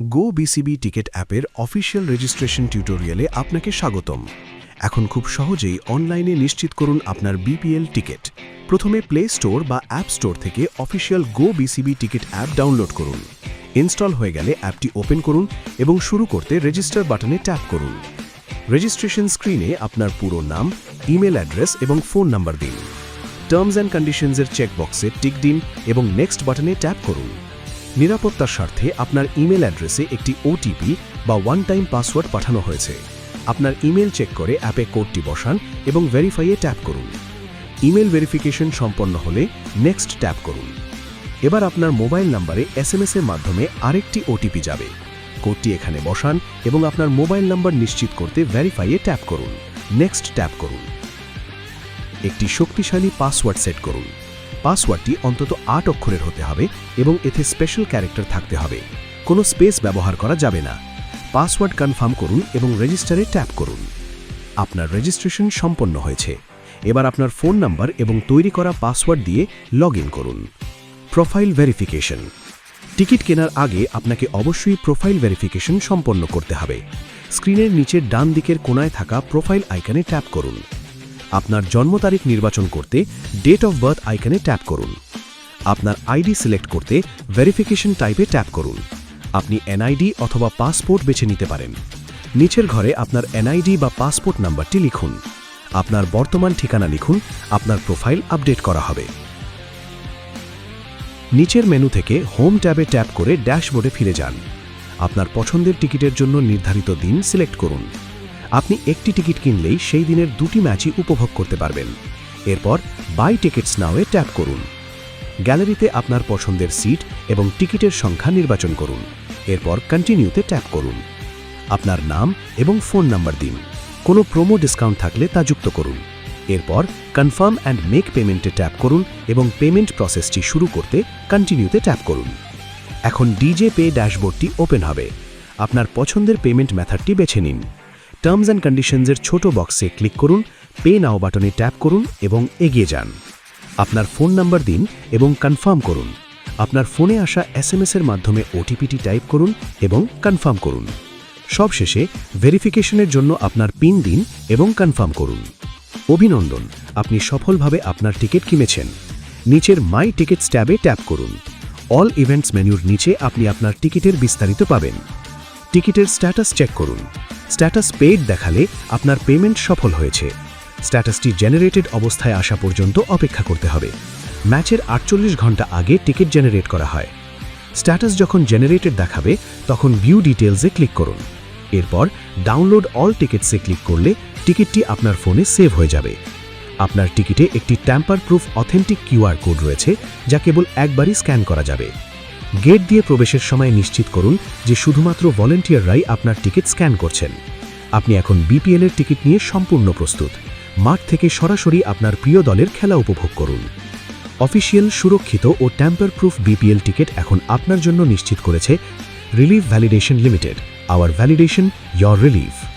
গো BCB ticket অ্যাপের official registration টিউটোরিয়ালে আপনাকে স্বাগতম। এখন খুব সহজেই অনলাইনে নিশ্চিত করুন আপনার বিপিএল টিকেট। প্রথমে প্লে স্টোর বা অ্যাপ স্টোর থেকে অফিসিয়াল গো বিসিবি টিকেট অ্যাপ ডাউনলোড করুন। ইনস্টল হয়ে গেলে অ্যাপটি ওপেন করুন এবং শুরু করতে রেজিস্টার বাটনে ট্যাপ করুন। রেজিস্ট্রেশন স্ক্রিনে আপনার পুরো নাম, ইমেল অ্যাড্রেস এবং ফোন নাম্বার দিন। টার্মস অ্যান্ড কন্ডিশনসের চেকবক্সে টিক দিন এবং নেক্সট বাটনে ট্যাপ করুন। নিরাপত্তার স্বার্থে আপনার ইমেল অ্যাড্রেসে একটি ওটিপি বা ওয়ান টাইম পাসওয়ার্ড পাঠানো হয়েছে। আপনার ইমেল চেক করে অ্যাপে কোডটি বসান এবং ভেরিফাইয়ে ট্যাপ করুন। ইমেল ভেরিফিকেশন সম্পন্ন হলে নেক্সট ট্যাপ করুন। এবার আপনার মোবাইল নম্বরে এসএমএস-এর মাধ্যমে আরেকটি ওটিপি যাবে। কোডটি এখানে বসান এবং আপনার মোবাইল নাম্বার নিশ্চিত করতে ভেরিফাইয়ে ট্যাপ করুন। নেক্সট ট্যাপ করুন। একটি শক্তিশালী পাসওয়ার্ড সেট করুন। পাসওয়ার্ডটি অন্তত ৮ অক্ষরের হতে হবে এবং এতে স্পেশাল ক্যারেক্টার থাকতে হবে। কোনো স্পেস ব্যবহার করা যাবে না। পাসওয়ার্ড কনফার্ম করুন এবং রেজিস্টারে ট্যাপ করুন। আপনার রেজিস্ট্রেশন সম্পন্ন হয়েছে। এবার আপনার ফোন নাম্বার এবং তৈরি করা পাসওয়ার্ড দিয়ে লগ ইন করুন। Profile verification. টিকিট কেনার আগে আপনাকে অবশ্যই প্রোফাইল ভেরিফিকেশন সম্পন্ন করতে হবে। স্ক্রিনের নিচের ডান দিকের কোণায় থাকা প্রোফাইল আইকনে ট্যাপ করুন। আপনার জন্ম তারিখ নির্বাচন করতে ডেট অফ বার্থ আইকনে ট্যাপ করুন। আপনার আইডি সিলেক্ট করতে ভেরিফিকেশন টাইপে ট্যাপ করুন। আপনি এনআইডি অথবা পাসপোর্ট বেছে নিতে পারেন। নিচের ঘরে আপনার এনআইডি বা পাসপোর্ট নাম্বারটি লিখুন। আপনার বর্তমান ঠিকানা লিখুন। আপনার প্রোফাইল আপডেট করা হবে। নিচের মেনু থেকে হোম ট্যাবে ট্যাপ করে ড্যাশবোর্ডে ফিরে যান। আপনার পছন্দের টিকিটের জন্য নির্ধারিত দিন সিলেক্ট করুন। আপনি একটি টিকিট কিনলেই সেই দিনের দুটি ম্যাচই উপভোগ করতে পারবেন। এরপর বাই টিকিটস নাও-এ ট্যাপ করুন। গ্যালারিতে আপনার পছন্দের সিট এবং টিকিটের সংখ্যা নির্বাচন করুন। এরপর কন্টিনিউতে ট্যাপ করুন। আপনার নাম এবং ফোন নাম্বার দিন। কোনো প্রোমো ডিসকাউন্ট থাকলে তা যুক্ত করুন। এরপর কনফার্ম অ্যান্ড মেক পেমেন্টে ট্যাপ করুন এবং পেমেন্ট প্রসেসটি শুরু করতে কন্টিনিউতে ট্যাপ করুন। এখন ডিজে পে ড্যাশবোর্ডটি ওপেন হবে। আপনার পছন্দের পেমেন্ট মেথডটি বেছে নিন। টার্মস অ্যান্ড কন্ডিশনসের ছোট বক্সে ক্লিক করুন, পে নাও বাটনে ট্যাপ করুন এবং এগিয়ে যান। আপনার ফোন নাম্বার দিন এবং কনফার্ম করুন। আপনার ফোনে আসা এসএমএস-এর মাধ্যমে ওটিপিটি টাইপ করুন এবং কনফার্ম করুন। সবশেষে ভেরিফিকেশনের জন্য আপনার পিন দিন এবং কনফার্ম করুন। অভিনন্দন, আপনি সফলভাবে আপনার টিকিট কিনেছেন। নিচের মাই টিকিটস ট্যাবে ট্যাপ করুন। অল ইভেন্টস মেনুর নিচে আপনি আপনার টিকিটের বিস্তারিত পাবেন। টিকিটের স্ট্যাটাস চেক করুন। স্ট্যাটাস পেইড দেখালে আপনার পেমেন্ট সফল হয়েছে। স্ট্যাটাসটি জেনারেটেড অবস্থায় আসা পর্যন্ত অপেক্ষা করতে হবে। ম্যাচের ৪৮ ঘন্টা আগে টিকিট জেনারেট করা হয়। স্ট্যাটাস যখন জেনারেটেড দেখাবে তখন ভিউ ডিটেলসে ক্লিক করুন। এরপর ডাউনলোড অল টিকিটসে ক্লিক করলে টিকিটটি আপনার ফোনে সেভ হয়ে যাবে। আপনার টিকিটে একটি tamper proof authentic QR code রয়েছে যা কেবল একবারই স্ক্যান করা যাবে। গেট দিয়ে প্রবেশের সময় নিশ্চিত করুন যে শুধুমাত্র ভলান্টিয়াররাই আপনার টিকিট স্ক্যান করছেন। আপনি এখন বিপিএল-এর টিকিট নিয়ে সম্পূর্ণ প্রস্তুত। মাঠ থেকে সরাসরি আপনার প্রিয় দলের খেলা উপভোগ করুন। অফিসিয়াল, সুরক্ষিত ও ট্যাম্পার প্রুফ বিপিএল টিকিট এখন আপনার জন্য নিশ্চিত করেছে relief validation limited. Our validation, your relief.